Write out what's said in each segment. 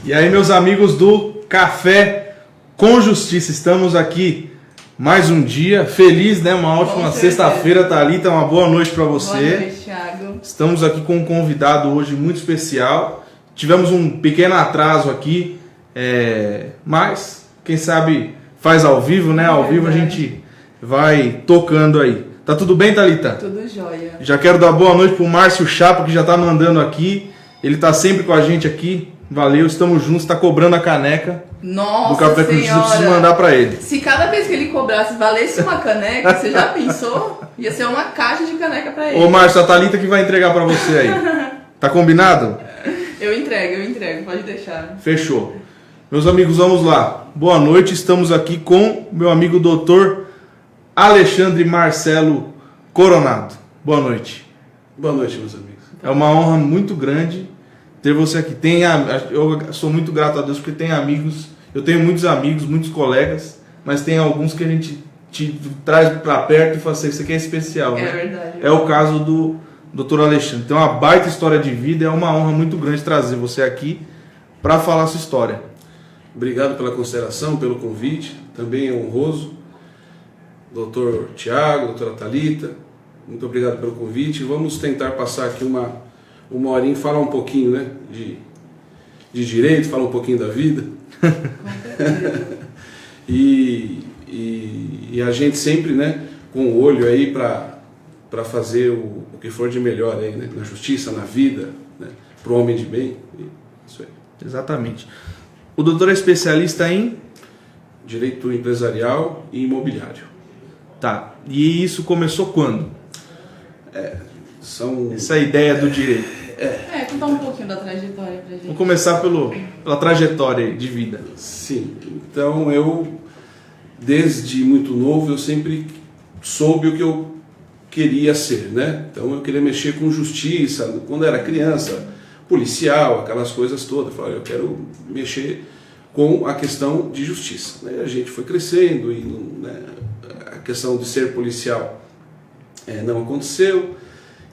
E aí, meus amigos do Café com Justiça, estamos aqui mais um dia, feliz, né? Uma ótima sexta-feira, Thalita, uma boa noite para você. Boa noite, Thiago. Estamos aqui com um convidado hoje muito especial. Tivemos um pequeno atraso aqui, mas quem sabe faz ao vivo, né? Ao vivo a gente vai tocando aí. Tá tudo bem, Thalita? Tudo jóia. Já quero dar boa noite pro Márcio Chapa, que já tá mandando aqui. Ele tá sempre com a gente aqui. Valeu, estamos juntos, tá cobrando a caneca. Nossa do Café com Justiça, eu preciso Senhora! mandar pra ele. Se cada vez que ele cobrasse valesse uma caneca, você já pensou? Ia ser uma caixa de caneca pra ele. Ô Márcio, a Thalita que vai entregar pra você aí. Tá combinado? Eu entrego, pode deixar. Fechou. Meus amigos, vamos lá. Boa noite, estamos aqui com meu amigo doutor Alexandre Marcelo Coronado. Boa noite. Boa noite, meus amigos. É uma honra muito grande ter você aqui. Eu sou muito grato a Deus porque tem amigos, eu tenho muitos amigos, muitos colegas, mas tem alguns que a gente te traz para perto e fala assim, isso aqui é especial, né? É verdade. É o caso do Dr. Alexandre. Tem uma baita história de vida, é uma honra muito grande trazer você aqui para falar a sua história. Obrigado pela consideração, pelo convite, também é honroso. Doutor Tiago, doutora Thalita, muito obrigado pelo convite. Vamos tentar passar aqui uma horinha e falar um pouquinho, né, de direito, falar um pouquinho da vida. e a gente sempre, né, com o olho aí para fazer o que for de melhor aí, né, na justiça, na vida, né, para o homem de bem. Isso aí. Exatamente. O doutor é especialista em direito empresarial e imobiliário. Tá. E isso começou quando? Essa ideia do direito. Contar um pouquinho da trajetória pra gente. Vamos começar pela trajetória de vida. Sim, então eu, desde muito novo, eu sempre soube o que eu queria ser, né? Então eu queria mexer com justiça, quando era criança, policial, aquelas coisas todas. Eu falei, eu quero mexer com a questão de justiça. Né? A gente foi crescendo e né, a questão de ser policial não aconteceu.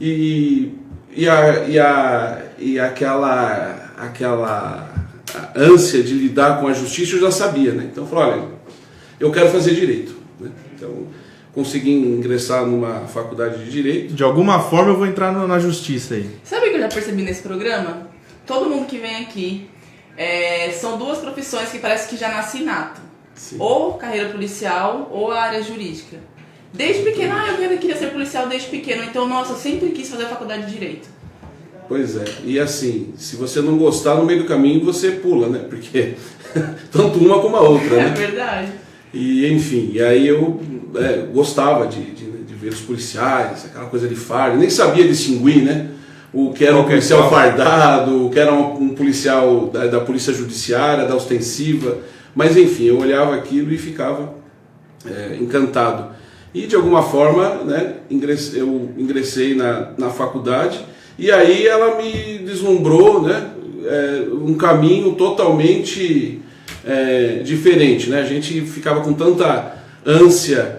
E aquela ânsia de lidar com a justiça eu já sabia, né? Então eu falei, olha, eu quero fazer direito, né? Então consegui ingressar numa faculdade de direito. De alguma forma eu vou entrar na justiça aí. Sabe o que eu já percebi nesse programa? Todo mundo que vem aqui são duas profissões que parece que já nasce inato. Sim. Ou carreira policial ou a área jurídica. Desde pequeno, eu queria ser policial desde pequeno, então, nossa, eu sempre quis fazer a faculdade de Direito. Pois é, e assim, se você não gostar, no meio do caminho você pula, né? Porque tanto uma como a outra, né? É verdade. E enfim, e aí eu gostava de ver os policiais, aquela coisa de farda, nem sabia distinguir, né? O que era um policial fardado, o que era um policial da polícia judiciária, da ostensiva, mas enfim, eu olhava aquilo e ficava encantado. E de alguma forma, né, eu ingressei na faculdade e aí ela me deslumbrou, né, um caminho totalmente diferente. Né? A gente ficava com tanta ânsia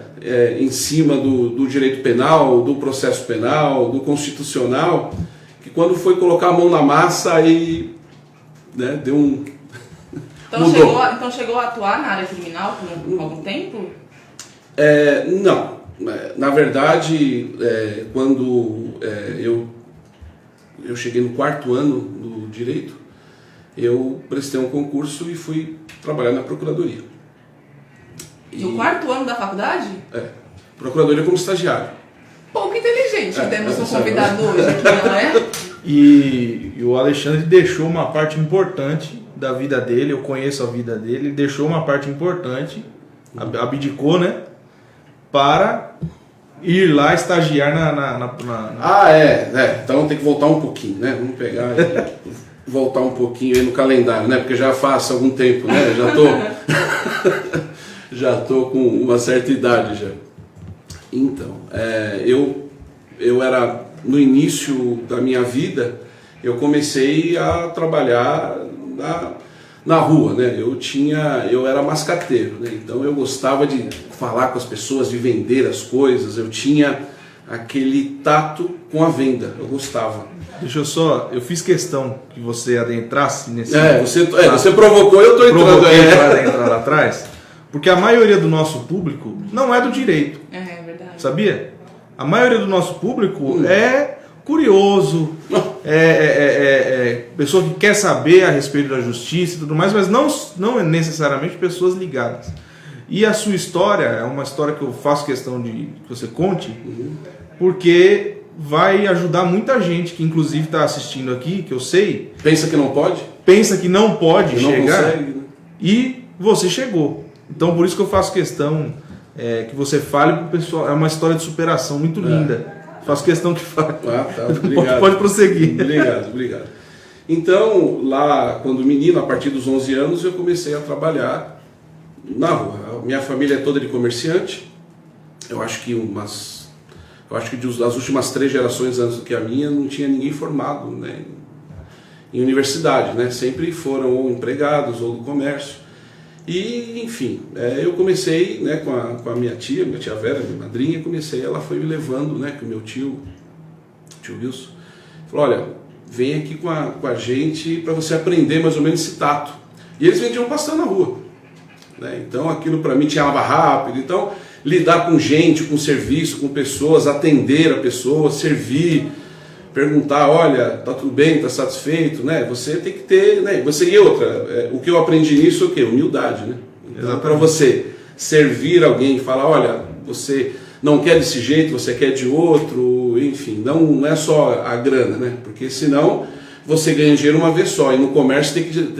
em cima do direito penal, do processo penal, do constitucional, que quando foi colocar a mão na massa aí, né, deu um... Então chegou a atuar na área criminal por algum tempo? Não, na verdade, quando eu cheguei no 4º ano do direito, eu prestei um concurso e fui trabalhar na procuradoria. No 4º ano da faculdade? Procuradoria como estagiário. Pouco inteligente, temos um convidado hoje aqui, não é? E o Alexandre deixou uma parte importante da vida dele, eu conheço a vida dele, ele deixou uma parte importante, abdicou, né? Para ir lá estagiar então tem que voltar um pouquinho, né? Vamos pegar e voltar um pouquinho aí no calendário, né? Porque já faz algum tempo, né? Já tô com uma certa idade já. Então, eu era no início da minha vida, eu comecei a trabalhar na rua, né? Eu era mascateiro, né? Então eu gostava de falar com as pessoas, de vender as coisas. Eu tinha aquele tato com a venda, eu gostava. Eu fiz questão que você adentrasse nesse... Você provocou, eu estou entrando. Para adentrar lá atrás, porque a maioria do nosso público não é do direito. É verdade. Sabia? A maioria do nosso público é curioso, pessoa que quer saber a respeito da justiça e tudo mais, mas não é necessariamente pessoas ligadas. E a sua história é uma história que eu faço questão de que você conte, porque vai ajudar muita gente que inclusive está assistindo aqui, que eu sei. Pensa que não pode? Pensa que não pode que chegar. Não consegue, né? E você chegou. Então por isso que eu faço questão que você fale para o pessoal. É uma história de superação muito linda. Faço questão que fale. Tá, obrigado. Pode prosseguir. Obrigado. Então, lá, quando menino, a partir dos 11 anos, eu comecei a trabalhar na rua. Minha família é toda de comerciante. Eu acho que das últimas 3 gerações antes do que a minha, não tinha ninguém formado, né, em universidade, né? Sempre foram ou empregados ou do comércio. E, enfim, eu comecei, né, com a minha tia Vera, minha madrinha, ela foi me levando, né, com o meu tio Wilson, falou, olha, vem aqui com a gente para você aprender mais ou menos esse tato. E eles vendiam pastel na rua, né? Então aquilo para mim tinha lava rápido, então lidar com gente, com serviço, com pessoas, atender a pessoa, servir, perguntar, olha, tá tudo bem, tá satisfeito, né? Você tem que ter, né? O que eu aprendi nisso é o quê? Humildade, né? Então, para você servir alguém, falar, olha, você não quer desse jeito, você quer de outro, enfim, não é só a grana, né? Porque senão você ganha dinheiro uma vez só, e no comércio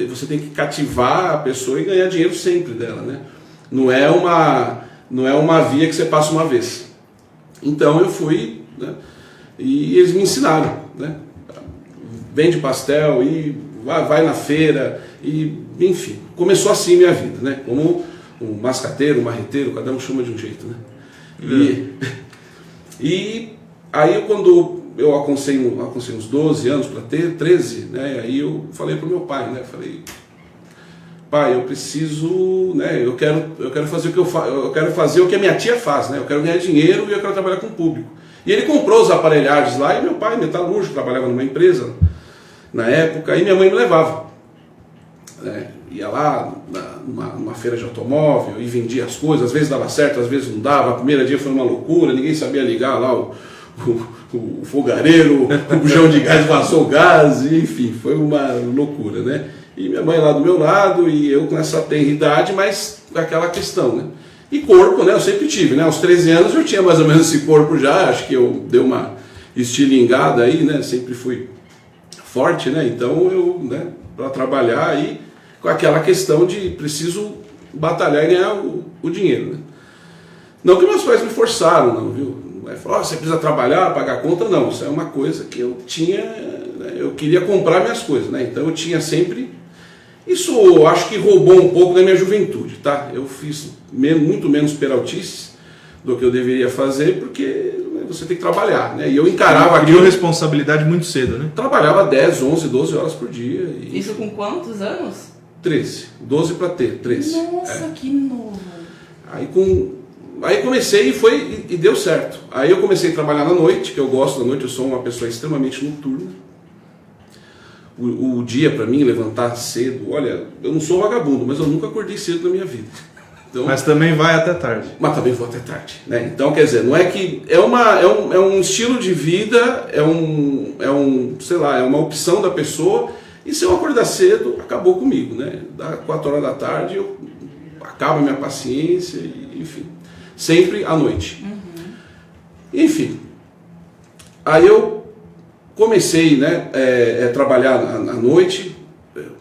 você tem que cativar a pessoa e ganhar dinheiro sempre dela, né? Não é uma via que você passa uma vez. Então eu fui, né? E eles me ensinaram, né? Vende pastel e vai na feira, e enfim, começou assim minha vida, né? Como um mascateiro, um marreteiro, cada um chama de um jeito, né? E aí quando eu alcancei uns 12 anos para ter 13, né? Aí eu falei para o meu pai, né? Falei, pai, eu preciso, né? Eu quero fazer eu quero fazer o que a minha tia faz, né? Eu quero ganhar dinheiro e eu quero trabalhar com o público. E ele comprou os aparelhagens lá, e meu pai, metalúrgico, trabalhava numa empresa na época, e minha mãe me levava. Ia lá numa feira de automóvel e vendia as coisas, às vezes dava certo, às vezes não dava. A primeira dia foi uma loucura, ninguém sabia ligar lá o fogareiro, o bujão de gás vazou o gás, enfim, foi uma loucura, né? E minha mãe lá do meu lado, e eu com essa tenridade, mas aquela questão, né? E corpo, né? Eu sempre tive, né? Aos 13 anos eu tinha mais ou menos esse corpo já, acho que eu dei uma estilingada aí, né? Sempre fui forte, né? Então eu, né, para trabalhar aí, com aquela questão de preciso batalhar e ganhar o dinheiro, né? Não que meus pais me forçaram, não, viu? Não é falar, você precisa trabalhar, pagar conta, não. Isso é uma coisa que eu tinha, né? Eu queria comprar minhas coisas, né? Então eu tinha sempre... Isso eu acho que roubou um pouco da minha juventude, tá? Eu fiz muito menos peraltices do que eu deveria fazer, porque, né, você tem que trabalhar, né? E eu encarava aquilo... Criou responsabilidade muito cedo, né? Trabalhava 10, 11, 12 horas por dia. E... Isso com quantos anos? 13. 12 para ter, 13. Nossa, que novo. Aí comecei e deu certo. Aí eu comecei a trabalhar na noite, que eu gosto da noite, eu sou uma pessoa extremamente noturna. O dia para mim, levantar cedo, olha, eu não sou vagabundo, mas eu nunca acordei cedo na minha vida. Então, mas também vai até tarde. Mas também vou até tarde, né? Então, quer dizer, não é que... É um estilo de vida, sei lá, é uma opção da pessoa, e se eu acordar cedo, acabou comigo, né? Dá 4 horas da tarde, acaba a minha paciência, enfim. Sempre à noite. Enfim. Aí eu comecei, né, a trabalhar à noite,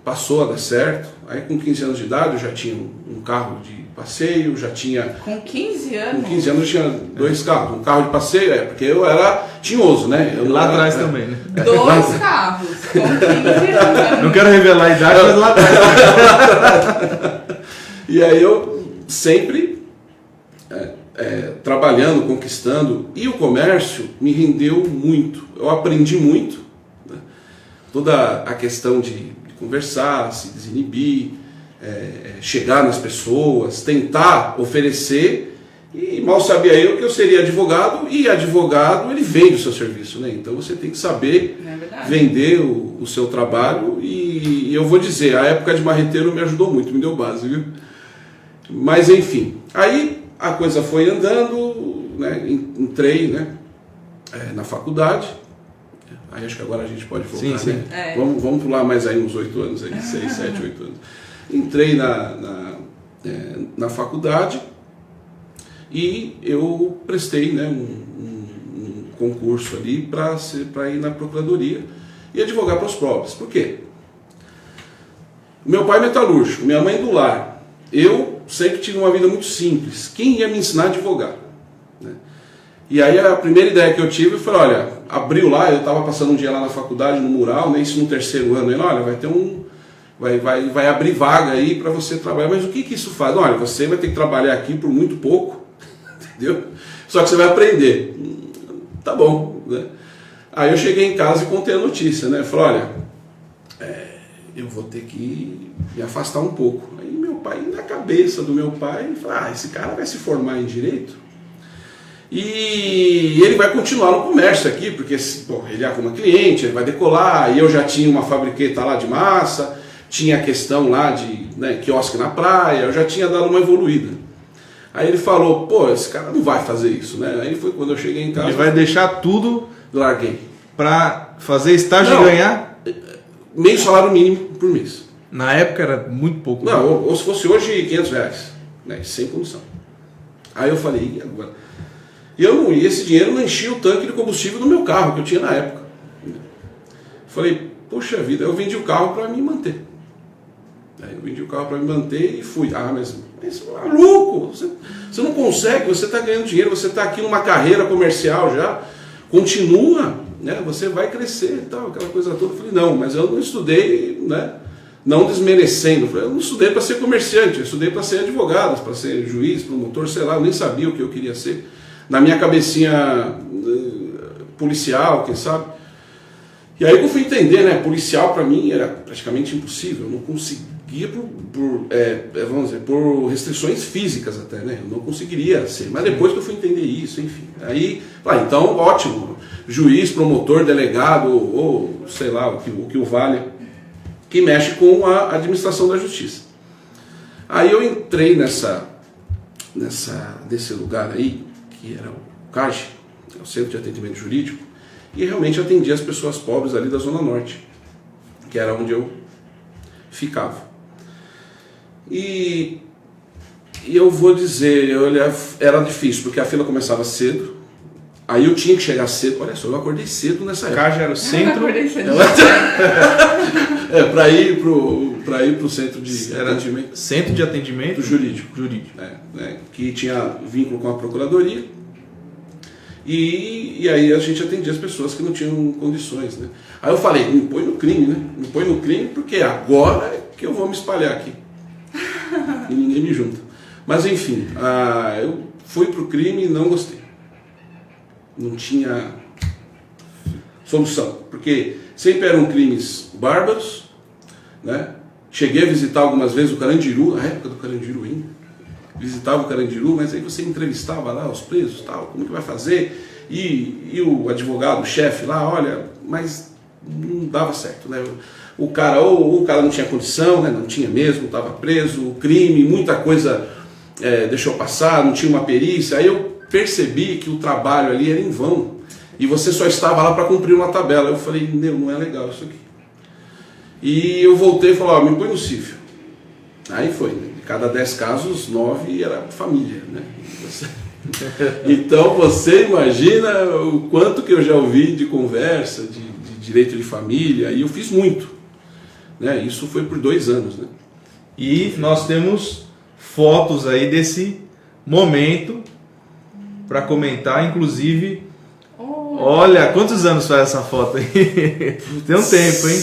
passou a dar certo. Aí com 15 anos de idade eu já tinha um carro de passeio, já tinha... Com 15 anos? Com 15 anos eu tinha 2 carros. Um carro de passeio, porque eu era tinhoso, né? Lá atrás também, né? 2 carros, com 15 anos. Não quero revelar a idade, mas lá atrás. E aí eu sempre trabalhando, conquistando, e o comércio me rendeu muito. Eu aprendi muito, né? Toda a questão de conversar, se desinibir, chegar nas pessoas, tentar oferecer E mal sabia eu que eu seria advogado, e advogado ele vende o seu serviço, né? Então você tem que saber vender o seu trabalho, e eu vou dizer, a época de marreteiro me ajudou muito, me deu base, viu? Mas enfim, aí a coisa foi andando, né? Entrei, né? Na faculdade, aí acho que agora a gente pode voltar, sim. né? Vamos pular mais aí uns 8 anos, aí, 6, 7, 8 anos. Entrei na faculdade, e eu prestei, né, um concurso ali para ir na procuradoria e advogar para os pobres. Por quê? Meu pai é metalúrgico, minha mãe do lar. Eu sempre tive uma vida muito simples. Quem ia me ensinar a advogar? Né? E aí a primeira ideia que eu tive foi, olha, abriu lá, eu estava passando um dia lá na faculdade, no mural, né, isso no 3º ano, ele, olha, vai ter vai abrir vaga aí para você trabalhar. Mas o que isso faz? Olha, você vai ter que trabalhar aqui por muito pouco, entendeu? Só que você vai aprender. Tá bom, né? Aí eu cheguei em casa e contei a notícia, né? Falei, olha, eu vou ter que me afastar um pouco. Aí meu pai, na cabeça do meu pai, falou, esse cara vai se formar em Direito e ele vai continuar no comércio aqui, porque ele arruma cliente, ele vai decolar, e eu já tinha uma fabriqueta lá de massa, tinha a questão lá de, né, quiosque na praia, eu já tinha dado uma evoluída. Aí ele falou, esse cara não vai fazer isso, né? Aí foi quando eu cheguei em casa. Ele vai deixar tudo, larguei. Para fazer estágio e ganhar? Meio salário mínimo por mês. Na época era muito pouco. Não, ou se fosse hoje R$500, né? Sem condição. Aí eu falei, e agora? E esse dinheiro não enchia o tanque de combustível do meu carro, que eu tinha na época. Falei, poxa vida, eu vendi o carro para me manter. Aí eu vendi o carro para me manter e fui. Mas maluco, você não consegue, você está ganhando dinheiro, você está aqui numa carreira comercial já, continua, né? Você vai crescer e tal, aquela coisa toda. Eu falei, não, mas eu não estudei, né? Não desmerecendo, eu não estudei para ser comerciante, eu estudei para ser advogado, para ser juiz, promotor, sei lá, eu nem sabia o que eu queria ser. Na minha cabecinha policial, quem sabe. E aí eu fui entender, né? Policial para mim era praticamente impossível, eu não conseguia vamos dizer, por restrições físicas até, né? Eu não conseguiria ser. Mas depois que eu fui entender isso, enfim. Aí, então, ótimo. Juiz, promotor, delegado, ou sei lá, o que o vale, que mexe com a administração da justiça. Aí eu entrei nesse lugar aí, que era o CAGE, o Centro de Atendimento Jurídico, e realmente atendia as pessoas pobres ali da Zona Norte, que era onde eu ficava. E eu vou dizer, era difícil, porque a fila começava cedo, aí eu tinha que chegar cedo. Olha só, eu acordei cedo nessa época. CAGE era o centro. Para ir pro centro de atendimento. Centro de atendimento jurídico. Que tinha vínculo com a procuradoria. E aí a gente atendia as pessoas que não tinham condições, né? Aí eu falei, me põe no crime, né? Me põe no crime porque agora é que eu vou me espalhar aqui. E ninguém me junta. Mas enfim, eu fui pro crime e não gostei. Não tinha solução, porque sempre eram crimes bárbaros, né? Cheguei a visitar algumas vezes o Carandiru, na época do Carandiru ainda. Visitava o Carandiru, mas aí você entrevistava lá os presos, tal, como que vai fazer, e o advogado, o chefe lá, olha, mas não dava certo, né? O cara, ou o cara não tinha condição, né? Não tinha mesmo, estava preso, o crime, muita coisa deixou passar, não tinha uma perícia. Aí eu percebi que o trabalho ali era em vão, e você só estava lá para cumprir uma tabela. Eu falei, não é legal isso aqui. E eu voltei e falei, me põe no cível. Aí foi, né? De cada 10 casos, 9 era família, né? Então você imagina o quanto que eu já ouvi de conversa, de direito de família, e eu fiz muito, né? Isso foi por 2 anos, né? E nós temos fotos aí desse momento para comentar, inclusive. Olha, quantos anos faz essa foto aí? Tem um tempo, hein?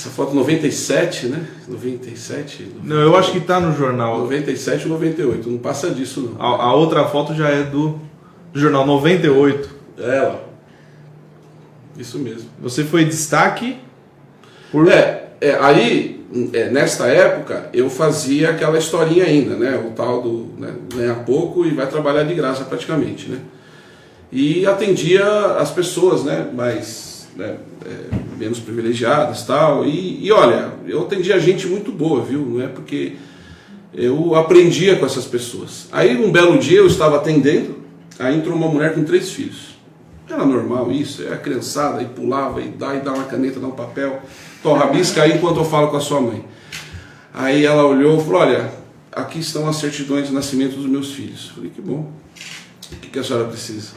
Essa foto 97, né? 97? Não, eu acho que está no jornal. 97 ou 98, não passa disso não. A outra foto já é do jornal 98. Ela. Isso mesmo. Você foi destaque por... Aí nesta época, eu fazia aquela historinha ainda, né? O tal do, né, ganha pouco e vai trabalhar de graça praticamente, né? E atendia as pessoas, né, mais, né, menos privilegiadas, tal. E olha, eu atendia gente muito boa, viu? Não é porque eu aprendia com essas pessoas. Aí um belo dia eu estava atendendo, aí entrou uma mulher com 3 filhos. Era normal isso, a criançada aí pulava e dá uma caneta, dá um papel, rabisca aí enquanto eu falo com a sua mãe. Aí ela olhou e falou: olha, aqui estão as certidões de nascimento dos meus filhos. Eu falei: que bom. O que a senhora precisa?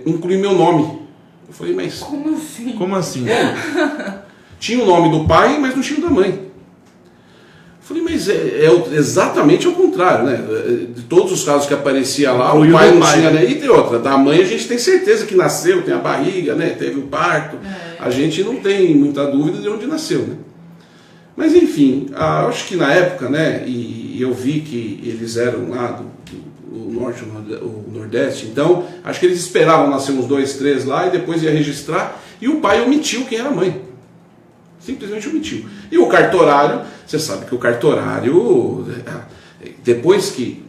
Incluir meu nome. Eu falei: mas Como assim? Como assim? Tinha o nome do pai, mas não tinha o da mãe. Eu falei: mas exatamente ao contrário, né? De todos os casos que aparecia lá, o pai não tinha, né? E tem outra, da mãe a gente tem certeza que nasceu, tem a barriga, né? Teve o parto. A gente não tem muita dúvida de onde nasceu, né? Mas enfim, acho que na época, né? E eu vi que eles eram lá do norte, o nordeste, então acho que eles esperavam nascer uns 2, 3 lá e depois ia registrar, e o pai omitiu quem era a mãe. Simplesmente omitiu. E o cartorário, você sabe que o cartorário, depois que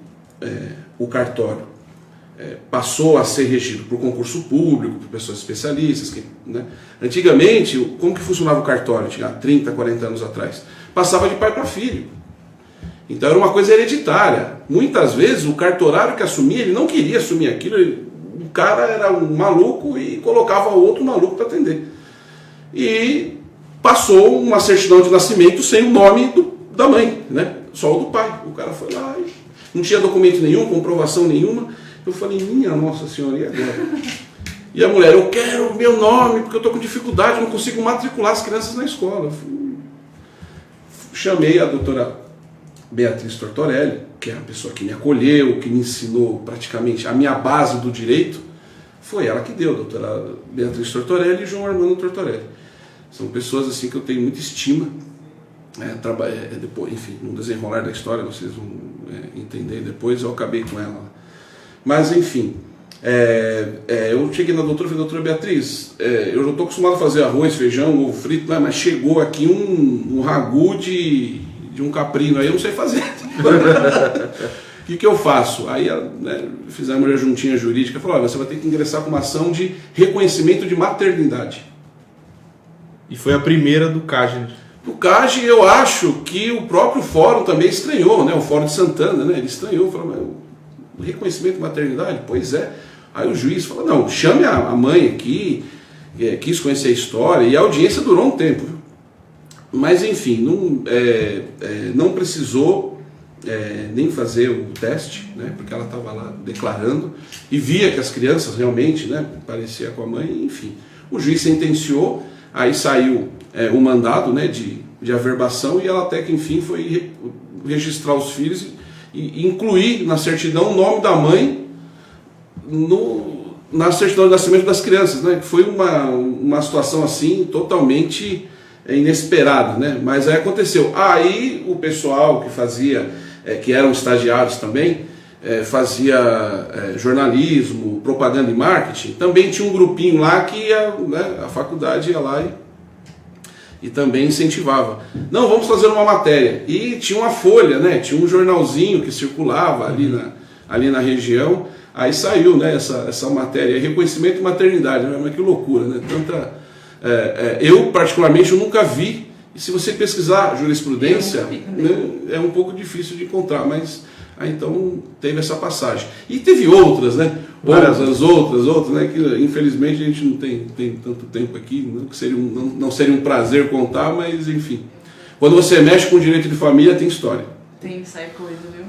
o cartório passou a ser regido por concurso público, por pessoas especialistas, né? Antigamente, como que funcionava o cartório? Tinha 30, 40 anos atrás. Passava de pai para filho. Então era uma coisa hereditária. Muitas vezes o cartorário que assumia, ele não queria assumir aquilo, o cara era um maluco e colocava outro maluco para atender. E passou uma certidão de nascimento sem o nome da mãe, né? Só o do pai. O cara foi lá e não tinha documento nenhum, comprovação nenhuma. Eu falei: minha Nossa Senhora, e agora? E a mulher: eu quero o meu nome, porque eu estou com dificuldade, não consigo matricular as crianças na escola. Chamei a doutora Beatriz Tortorelli, que é a pessoa que me acolheu, que me ensinou praticamente a minha base do direito. Foi ela que deu, a doutora Beatriz Tortorelli e João Armando Tortorelli. São pessoas assim que eu tenho muita estima. Depois, enfim, no desenrolar da história, vocês vão entender depois, eu acabei com ela. Mas enfim, eu cheguei na doutora e falei: doutora Beatriz, eu já estou acostumado a fazer arroz, feijão, ovo frito, mas chegou aqui um ragu de um caprino, aí eu não sei fazer. O que eu faço? Aí fizemos a juntinha jurídica, falou: olha, você vai ter que ingressar com uma ação de reconhecimento de maternidade. E foi a primeira do CAGE. O CAGE, eu acho que o próprio fórum também estranhou, né? O Fórum de Santana, né? Ele estranhou, falou: mas reconhecimento de maternidade? Pois é. Aí o juiz falou: não, chame a mãe aqui, quis conhecer a história, e a audiência durou um tempo. Viu? Mas enfim, não precisou nem fazer o teste, né? Porque ela estava lá declarando, e via que as crianças realmente, né, pareciam com a mãe, enfim. O juiz sentenciou. Aí saiu o mandado, né, de averbação, e ela até que enfim foi registrar os filhos e incluir na certidão o nome da mãe na certidão de nascimento das crianças, né? Foi uma situação assim totalmente inesperada, né? Mas aí aconteceu. Aí o pessoal que fazia, que eram estagiários também, fazia jornalismo, propaganda e marketing, também tinha um grupinho lá que ia, né, a faculdade ia lá e também incentivava. Não, vamos fazer uma matéria. E tinha uma folha, né, tinha um jornalzinho que circulava ali na região. Aí saiu, né, essa matéria, reconhecimento de maternidade. Mas que loucura, né? Eu particularmente eu nunca vi. E se você pesquisar jurisprudência, né, é um pouco difícil de encontrar, mas aí então teve essa passagem. E teve outras, né? Outras, né? Que infelizmente a gente não tem tanto tempo aqui, não, que não seria um prazer contar, mas enfim. Quando você mexe com direito de família, tem história. Tem que sair coisa, viu?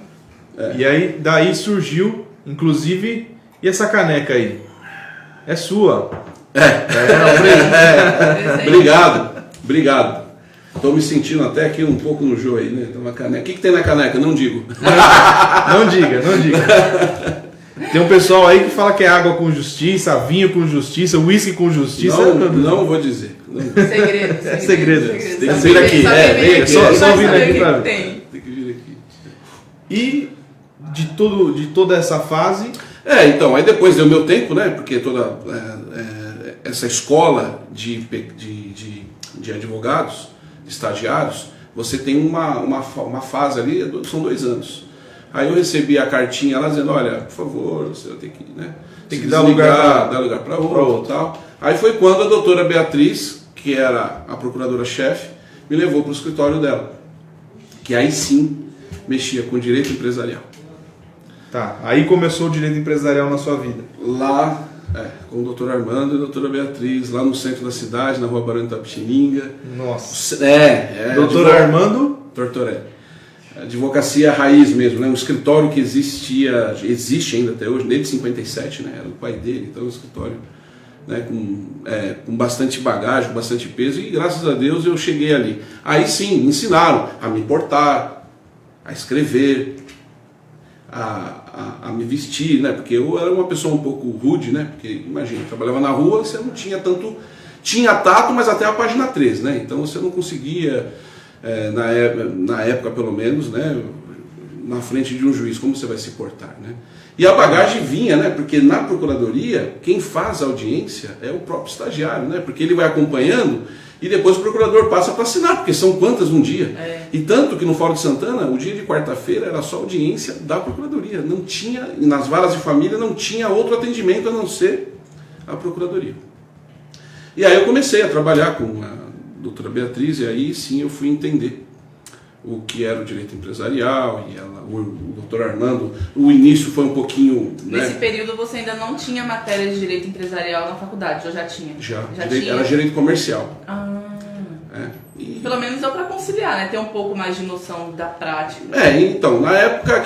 E aí, daí surgiu, inclusive, e essa caneca aí? É sua. Obrigado. Estou me sentindo até aqui um pouco no jogo aí, né? Tem uma caneca. O que tem na caneca? Não digo. Não diga. Tem um pessoal aí que fala que é água com justiça, vinho com justiça, uísque com justiça. Não vou dizer. Segredo. Tem que vir aqui. Só vindo aqui pra ver. Tem que vir aqui. E de toda essa fase... Então, aí depois deu meu tempo, né? Porque toda essa escola de advogados, estagiários, você tem uma fase ali, são 2 anos. Aí eu recebi a cartinha lá dizendo, olha, por favor, você vai ter que, né, tem que dar lugar para outro, tal. Aí foi quando a doutora Beatriz, que era a procuradora-chefe, me levou para o escritório dela, que aí sim mexia com direito empresarial. Tá, aí começou o direito empresarial na sua vida. Lá, com o doutor Armando e a doutora Beatriz, lá no centro da cidade, na rua Barão de Itapetininga. Nossa. Doutor Armando Tortorelli. Advocacia raiz mesmo, né? Um escritório que existe ainda até hoje, desde 57, né? Era o pai dele, então um escritório, né? Com bastante bagagem, com bastante peso, e graças a Deus eu cheguei ali. Aí sim, me ensinaram a me portar, a escrever, a me vestir, né? Porque eu era uma pessoa um pouco rude, né? Porque imagina, eu trabalhava na rua, você não tinha tanto... Tinha tato, mas até a página 3, né? Então você não conseguia... na época pelo menos, né, na frente de um juiz, como você vai se portar, né? E a bagagem vinha, né, porque na procuradoria, quem faz a audiência é o próprio estagiário, né, porque ele vai acompanhando e depois o procurador passa para assinar, porque são quantas num dia? E tanto que no Fórum de Santana, o dia de quarta-feira era só audiência da procuradoria, não tinha, nas varas de família não tinha outro atendimento a não ser a procuradoria. E aí eu comecei a trabalhar com a doutora Beatriz, e aí sim eu fui entender o que era o direito empresarial, e o doutor Armando, o início foi um pouquinho... Nesse né? período você ainda não tinha matéria de direito empresarial na faculdade, ou já tinha? Já tinha? Era direito comercial. Pelo menos deu para conciliar, né? Ter um pouco mais de noção da prática. Então, na época,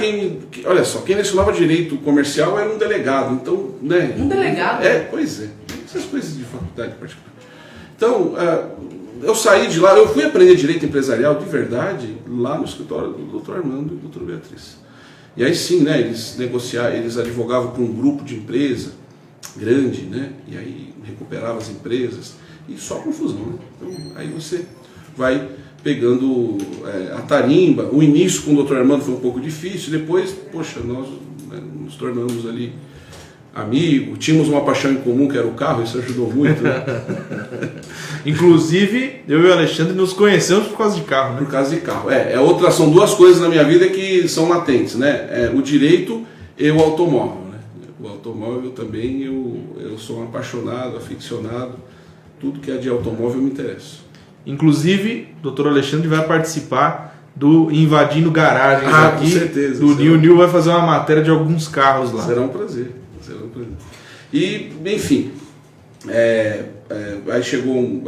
olha só, quem lecionava direito comercial era um delegado, então, né? Um delegado? Pois é, essas coisas de faculdade particular. Então, eu saí de lá, eu fui aprender direito empresarial de verdade lá no escritório do Dr. Armando e do Dr. Beatriz. E aí sim, né, eles advogavam para um grupo de empresa grande, né, e aí recuperavam as empresas, e só confusão, né? Então, aí você vai pegando a tarimba. O início com o Dr. Armando foi um pouco difícil, depois, poxa, nós nos tornamos ali amigo, tínhamos uma paixão em comum que era o carro, isso ajudou muito, né? Inclusive, eu e o Alexandre nos conhecemos por causa de carro, né? Por causa de carro. São 2 coisas na minha vida que são latentes, né? O direito e o automóvel, né? O automóvel também, eu sou um apaixonado, aficionado, tudo que é de automóvel me interessa. Inclusive, o doutor Alexandre vai participar do Invadindo Garagens aqui. Com certeza. Do Nil vai fazer uma matéria de alguns carros lá. Será um prazer. E, enfim, aí chegou,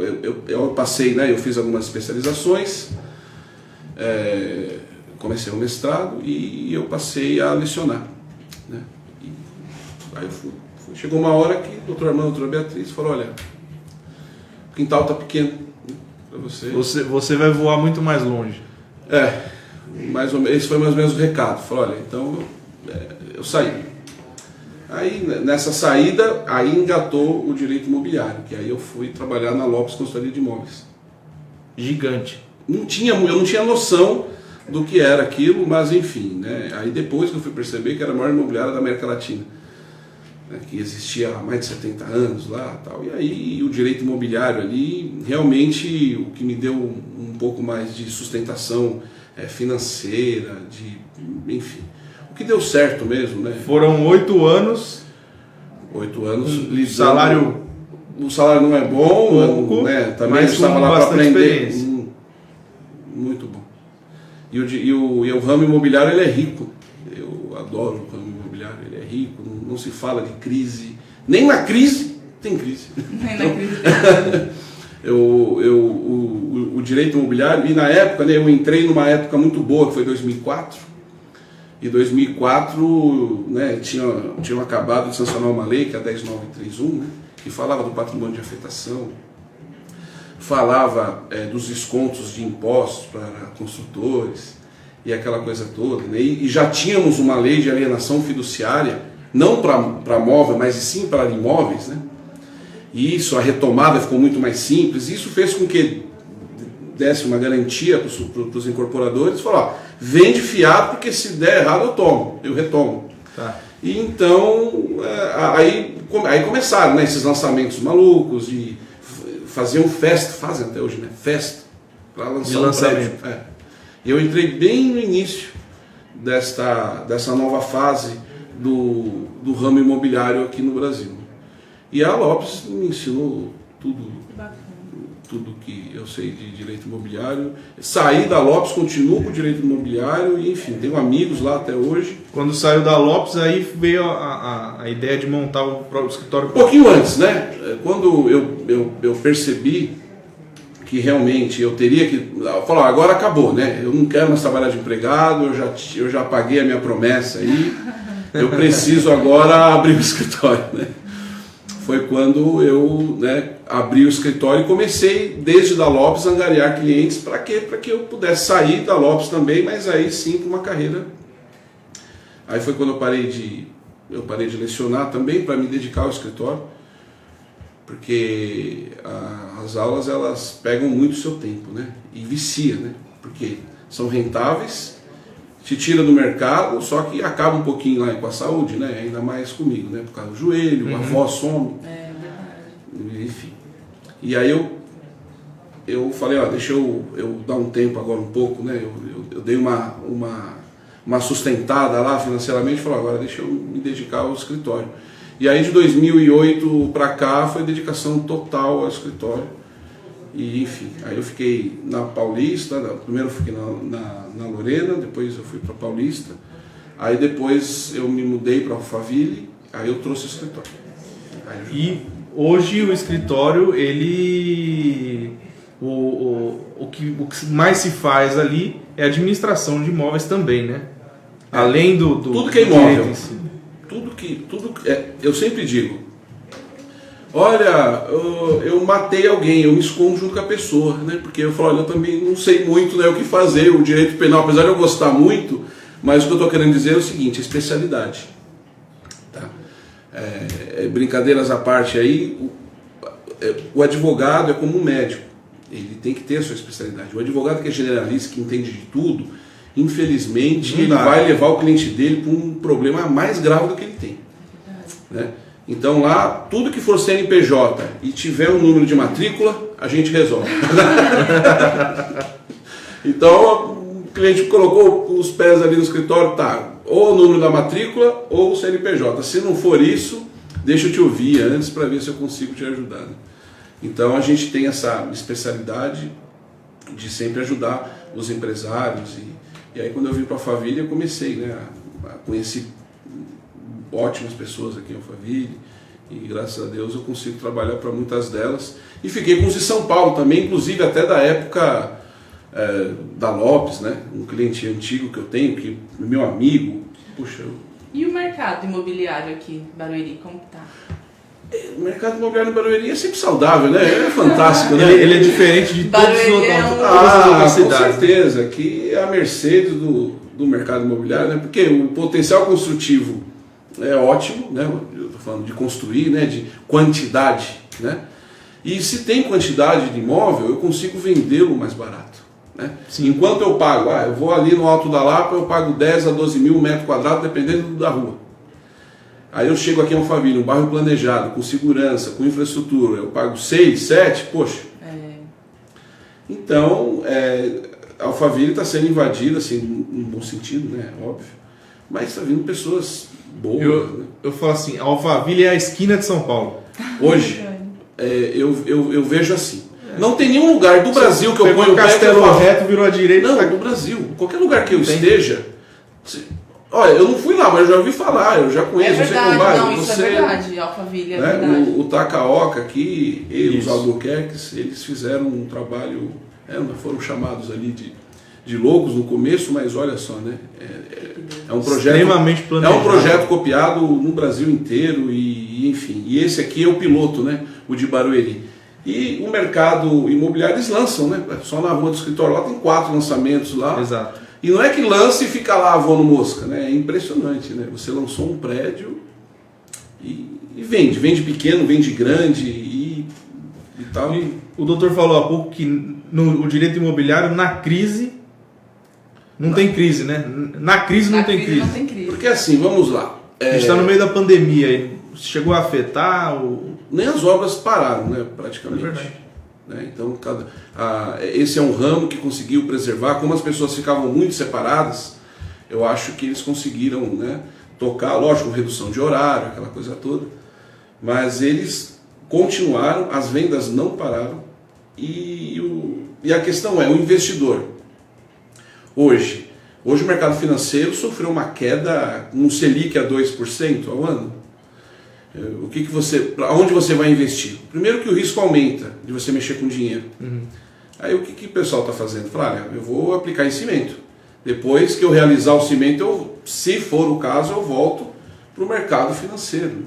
eu passei, né, eu fiz algumas especializações, comecei o mestrado e eu passei a lecionar, né? Aí chegou uma hora que o doutor Armando e a doutora Beatriz falou, olha, o quintal está pequeno para você. Você vai voar muito mais longe. Mais ou menos, esse foi mais ou menos o recado. Falou, olha, então eu saí. Aí nessa saída, aí engatou o direito imobiliário, que aí eu fui trabalhar na Lopes Consultoria de Imóveis. Gigante. Eu não tinha noção do que era aquilo, mas enfim, né? Aí depois que eu fui perceber que era a maior imobiliária da América Latina, né? Que existia há mais de 70 anos lá, tal. E aí o direito imobiliário ali, realmente o que me deu um pouco mais de sustentação financeira, enfim. O que deu certo mesmo, né? Foram 8 anos. 8 anos. O salário não é bom, pouco, né? Também mas eu estava lá para aprender. Muito bom. E o ramo imobiliário ele é rico. Eu adoro o ramo imobiliário, ele é rico. Não se fala de crise. Nem na crise tem crise. Nem na crise tem. O direito imobiliário, e na época, né, eu entrei numa época muito boa, que foi 2004. E 2004, né, tinham acabado de sancionar uma lei, que é a 10931, né, que falava do patrimônio de afetação, falava dos descontos de impostos para construtores e aquela coisa toda, né, e já tínhamos uma lei de alienação fiduciária, não para móvel, mas sim para imóveis, né, e isso, a retomada ficou muito mais simples, e isso fez com que desse uma garantia para os incorporadores, falou, vende fiado, porque se der errado eu retomo. Tá. E então, aí começaram, né, esses lançamentos malucos, e faziam festa, fazem até hoje, né, festa, para lançar de um lançamento. prédio. E eu entrei bem no início dessa nova fase do ramo imobiliário aqui no Brasil. E a Lopes me ensinou tudo que eu sei de direito imobiliário. Saí da Lopes, continuo com o direito imobiliário e, enfim, tenho amigos lá até hoje. Quando saiu da Lopes, aí veio a ideia de montar o próprio escritório. Um pouquinho antes, né? Quando eu percebi que realmente eu teria que... Falar, agora acabou, né? Eu não quero mais trabalhar de empregado, eu já paguei a minha promessa aí, eu preciso agora abrir o escritório, né? Foi quando eu, né, abri o escritório e comecei, desde da Lopes, a angariar clientes. Para quê? Para que eu pudesse sair da Lopes também, mas aí sim com uma carreira. Aí foi quando eu parei de lecionar também para me dedicar ao escritório, porque as aulas elas pegam muito o seu tempo, né? E vicia, né? Porque são rentáveis, te tira do mercado, só que acaba um pouquinho lá com a saúde, né? Ainda mais comigo, né? Por causa do joelho, a voz some. É verdade. Enfim. E aí eu falei, ó, deixa eu dar um tempo agora um pouco, né? Eu dei uma sustentada lá financeiramente, falei, agora deixa eu me dedicar ao escritório. E aí de 2008 para cá foi dedicação total ao escritório. E enfim, aí eu fiquei na Paulista, primeiro eu fiquei na Lorena, depois eu fui para Paulista, aí depois eu me mudei para Alphaville, aí eu trouxe o escritório. E hoje o escritório, ele... O que mais se faz ali é administração de imóveis também, né? Além do tudo que é imóvel. Eu sempre digo, olha, eu matei alguém, eu me escondo junto com a pessoa, né? Porque eu falo, olha, eu também não sei muito, né, o que fazer, o direito penal, apesar de eu gostar muito, mas o que eu estou querendo dizer é o seguinte, a especialidade. Tá? Brincadeiras à parte aí, o advogado é como um médico, ele tem que ter a sua especialidade. O advogado que é generalista, que entende de tudo, infelizmente ele vai levar o cliente dele para um problema mais grave do que ele tem. Né? Então lá, tudo que for CNPJ e tiver um número de matrícula, a gente resolve. Então o cliente colocou os pés ali no escritório, tá, ou o número da matrícula ou o CNPJ. Se não for isso, deixa eu te ouvir antes para ver se eu consigo te ajudar. Né? Então a gente tem essa especialidade de sempre ajudar os empresários. E aí quando eu vim para a Alphaville, eu comecei, né, a conhecer ótimas pessoas aqui em Alphaville, e graças a Deus eu consigo trabalhar para muitas delas. E fiquei com os de São Paulo também, inclusive até da época da Lopes, né? Um cliente antigo que eu tenho, que meu amigo, puxa... E o mercado imobiliário aqui em Barueri, como tá? O mercado imobiliário em Barueri é sempre saudável, né? É fantástico, né? Ele é diferente de todas as outras cidades. Com certeza, que é a Mercedes do mercado imobiliário, né? Porque o potencial construtivo é ótimo, né? Eu estou falando de construir, né? De quantidade, né? E se tem quantidade de imóvel, eu consigo vendê-lo mais barato, né? Enquanto eu pago, eu vou ali no Alto da Lapa, eu pago 10 a 12 mil metros quadrados, dependendo da rua. Aí eu chego aqui em Alphaville, um bairro planejado, com segurança, com infraestrutura, eu pago 6, 7, poxa. Então, a Alphaville está sendo invadida, assim, num bom sentido, né? Óbvio. Mas está vindo pessoas boas. Eu falo assim, a Alphaville é a esquina de São Paulo. Hoje, eu vejo assim. Não tem nenhum lugar do Brasil que eu ponho o Castelo reto, virou à direita. Não, do Brasil. Qualquer lugar que eu esteja... Olha, eu não fui lá, mas eu já ouvi falar, eu já conheço. É verdade, não, isso você, é verdade, Alphaville é né, verdade. o Takaoka aqui, e os Albuquerques, eles fizeram um trabalho, foram chamados ali de loucos no começo, mas olha só, né? É um projeto extremamente planejado. É um projeto copiado no Brasil inteiro e enfim. E esse aqui é o piloto, né? O de Barueri. E o mercado imobiliário eles lançam, né? Só na rua do escritório lá tem 4 lançamentos lá. Exato. E não é que lança e fica lá voando mosca, né? É impressionante, né? Você lançou um prédio e vende pequeno, vende grande e tal. E o doutor falou há pouco que o direito imobiliário na crise não tem crise, né? Na crise não tem crise. Porque assim, vamos lá. A gente está no meio da pandemia, chegou a afetar Nem as obras pararam, né? Praticamente. É verdade. né? Então, esse é um ramo que conseguiu preservar. Como as pessoas ficavam muito separadas, eu acho que eles conseguiram, né, tocar, lógico, com redução de horário, aquela coisa toda, mas eles continuaram, as vendas não pararam, e a questão é, o investidor, hoje o mercado financeiro sofreu uma queda, um Selic a 2% ao ano. Aonde você vai investir? Primeiro que o risco aumenta de você mexer com dinheiro. Aí o que o pessoal está fazendo? Fala, eu vou aplicar em cimento. Depois que eu realizar o cimento, se for o caso, eu volto para o mercado financeiro.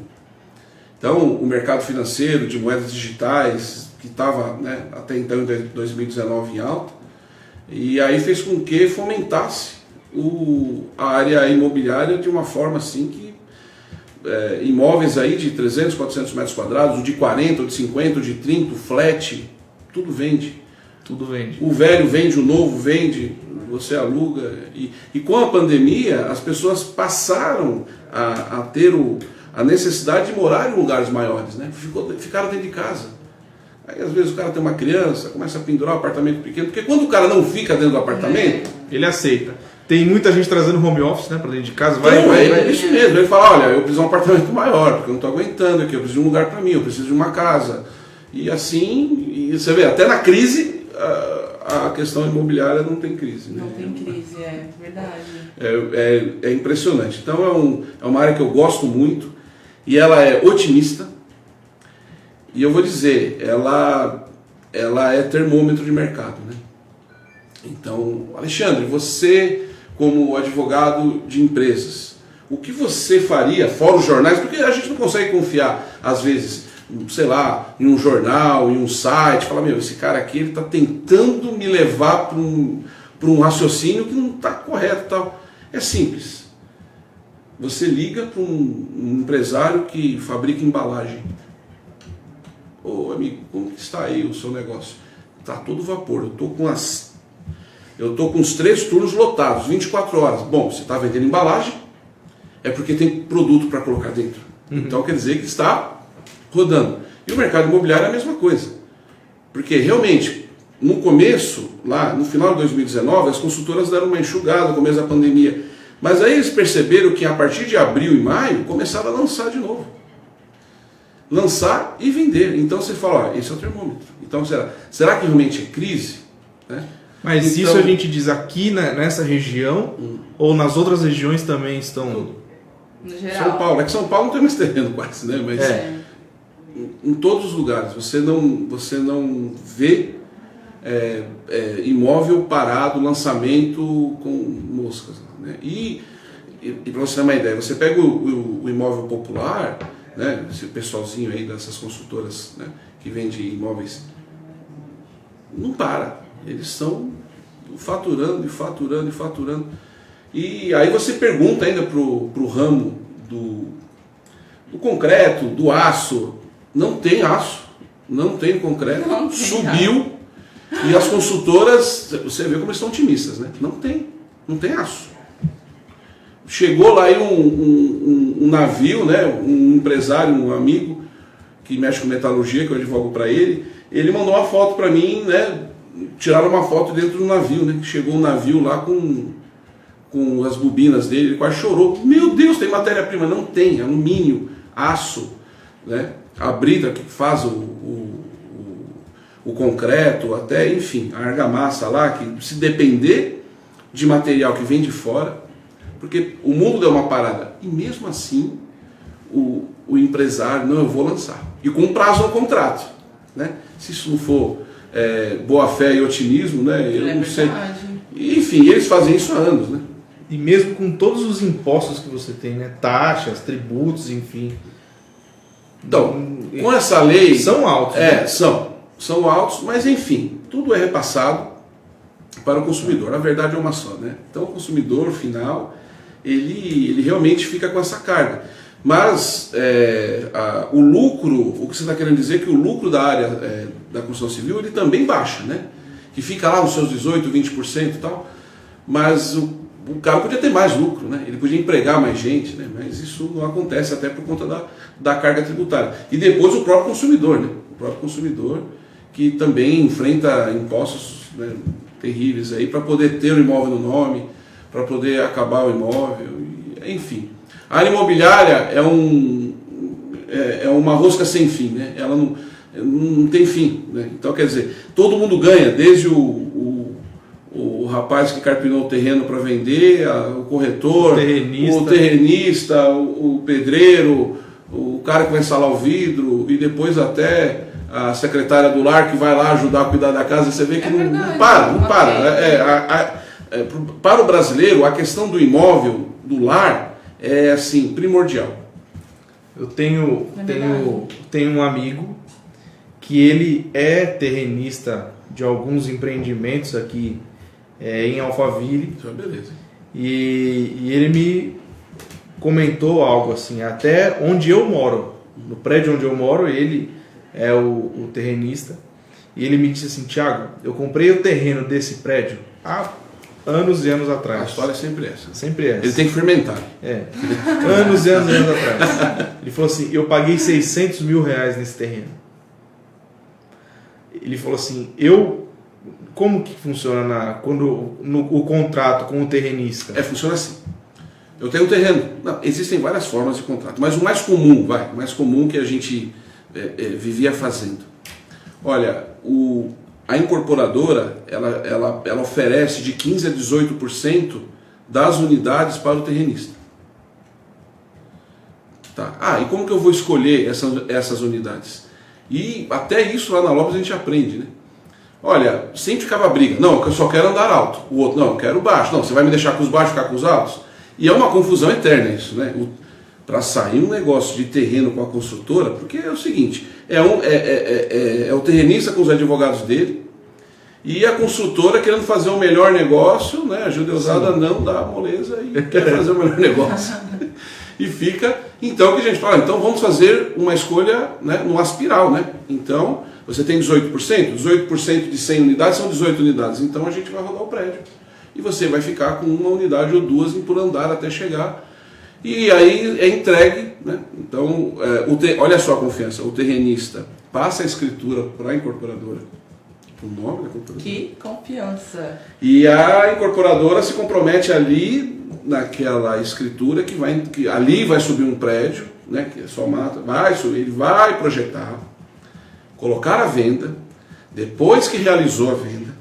Então, o mercado financeiro de moedas digitais, que estava, né, até então em 2019 em alta, e aí fez com que fomentasse a área imobiliária de uma forma assim que imóveis aí de 300, 400 metros quadrados, de 40, de 50, de 30, flat, tudo vende. Tudo vende. O velho vende, o novo vende, você aluga. E com a pandemia, as pessoas passaram a ter a necessidade de morar em lugares maiores, né? Ficaram dentro de casa. Aí às vezes o cara tem uma criança, começa a pendurar um apartamento pequeno, porque quando o cara não fica dentro do apartamento, ele aceita. Tem muita gente trazendo home office, né, para dentro de casa, vai. Isso mesmo, ele fala, olha, eu preciso de um apartamento maior, porque eu não estou aguentando aqui, eu preciso de um lugar para mim, eu preciso de uma casa. E assim, e você vê, até na crise, a questão imobiliária não tem crise. Né? Não tem crise, é verdade. É impressionante. Então é uma área que eu gosto muito, e ela é otimista, e eu vou dizer, ela é termômetro de mercado. Né? Então, Alexandre, você como advogado de empresas, o que você faria, fora os jornais, porque a gente não consegue confiar, às vezes, sei lá, em um jornal, em um site, falar, esse cara aqui ele está tentando me levar para um raciocínio que não está correto. Tal. É simples. Você liga para um empresário que fabrica embalagem. Ô amigo, como que está aí o seu negócio? Está todo vapor, eu estou com os 3 turnos lotados, 24 horas. Bom, você está vendendo embalagem, é porque tem produto para colocar dentro. Então quer dizer que está rodando. E o mercado imobiliário é a mesma coisa. Porque realmente, no começo, lá no final de 2019, as consultoras deram uma enxugada no começo da pandemia. Mas aí eles perceberam que a partir de abril e maio, começaram a lançar de novo. Lançar e vender. Então você fala, esse é o termômetro. Então será que realmente é crise? Né? Mas então, isso a gente diz aqui nessa região ou nas outras regiões também estão? No geral. São Paulo. É que São Paulo não tem mais terreno quase, né? Mas em todos os lugares você não vê imóvel parado, lançamento com moscas. Né? E para você ter uma ideia, você pega o imóvel popular, né? Esse pessoalzinho aí dessas consultoras, né? Que vende imóveis, não para. Eles estão faturando e faturando e faturando. E aí você pergunta ainda pro ramo do concreto, do aço. Não tem aço, não tem concreto, não tem subiu. E as consultoras, você vê como eles estão otimistas, né? Não tem aço. Chegou lá aí um navio, né? Um empresário, um amigo que mexe com metalurgia, que eu advogo para ele mandou uma foto para mim, né? Tiraram uma foto dentro do navio, né? Chegou um navio lá com as bobinas dele, ele quase chorou. Meu Deus, tem matéria-prima? Não tem, alumínio, aço, né? A brita que faz o concreto, até, enfim, a argamassa lá, que se depender de material que vem de fora, porque o mundo deu uma parada. E mesmo assim, o empresário, não, eu vou lançar. E com prazo ao contrato, né? Se isso não for boa fé e otimismo, né? Eu não sei. Enfim, eles fazem isso há anos, né? E mesmo com todos os impostos que você tem, né? Taxas, tributos, enfim. Então, com essa lei... São altos. Né? São altos, mas enfim, tudo é repassado para o consumidor. A verdade é uma só, né? Então o consumidor final, ele realmente fica com essa carga. Mas o lucro, o que você está querendo dizer é que o lucro da área da construção civil, ele também baixa, né? Que fica lá nos seus 18%, 20% e tal, mas o cara podia ter mais lucro, né? Ele podia empregar mais gente, né? Mas isso não acontece até por conta da carga tributária. E depois o próprio consumidor, né? O próprio consumidor que também enfrenta impostos, né, terríveis aí para poder ter o imóvel no nome, para poder acabar o imóvel, enfim. A área imobiliária é uma rosca sem fim, né? Ela não tem fim, né? Então, quer dizer, todo mundo ganha, desde o rapaz que carpinou o terreno para vender, o corretor, o terrenista, o pedreiro, o cara que vai instalar o vidro e depois até a secretária do lar que vai lá ajudar a cuidar da casa. Você vê que não para. Para o brasileiro, a questão do imóvel, do lar, é assim, primordial. Eu tenho um amigo que ele é terrenista de alguns empreendimentos aqui em Alphaville. Isso é beleza. E ele me comentou algo assim, até onde eu moro, no prédio onde eu moro, ele é o terrenista, e ele me disse assim: Thiago, eu comprei o terreno desse prédio há anos e anos atrás. A história é sempre essa. Sempre essa. Ele tem que fermentar. Anos e anos e anos atrás. Ele falou assim: eu paguei 600 mil reais nesse terreno. Ele falou assim: como que funciona o contrato com o terrenista? Funciona assim. Eu tenho um terreno. Não, existem várias formas de contrato, mas o mais comum que a gente vivia fazendo. Olha, a incorporadora ela oferece de 15% a 18% das unidades para o terrenista. Tá. E como que eu vou escolher essas unidades? E até isso lá na Lopes a gente aprende, né? Olha, sempre ficava briga. Não, eu só quero andar alto. O outro, não, eu quero baixo. Não, você vai me deixar com os baixos, ficar com os altos? E é uma confusão eterna isso, né? Para sair um negócio de terreno com a construtora, porque é o seguinte, é o terrenista com os advogados dele e a construtora querendo fazer o melhor negócio, né? A judeusada não dá moleza e quer fazer o melhor negócio. E fica, então, que a gente fala, então vamos fazer uma escolha, né, no aspiral, né? Então, você tem 18%, 18% de 100 unidades são 18 unidades, então a gente vai rodar o prédio. E você vai ficar com uma unidade ou duas por andar até chegar. E aí é entregue, né? Então, olha só a confiança, o terrenista passa a escritura para a incorporadora, o nome da incorporadora. Que confiança! E a incorporadora se compromete ali naquela escritura que ali vai subir um prédio, né? Que é só mata, vai subir, ele vai projetar, colocar à venda, depois que realizou a venda,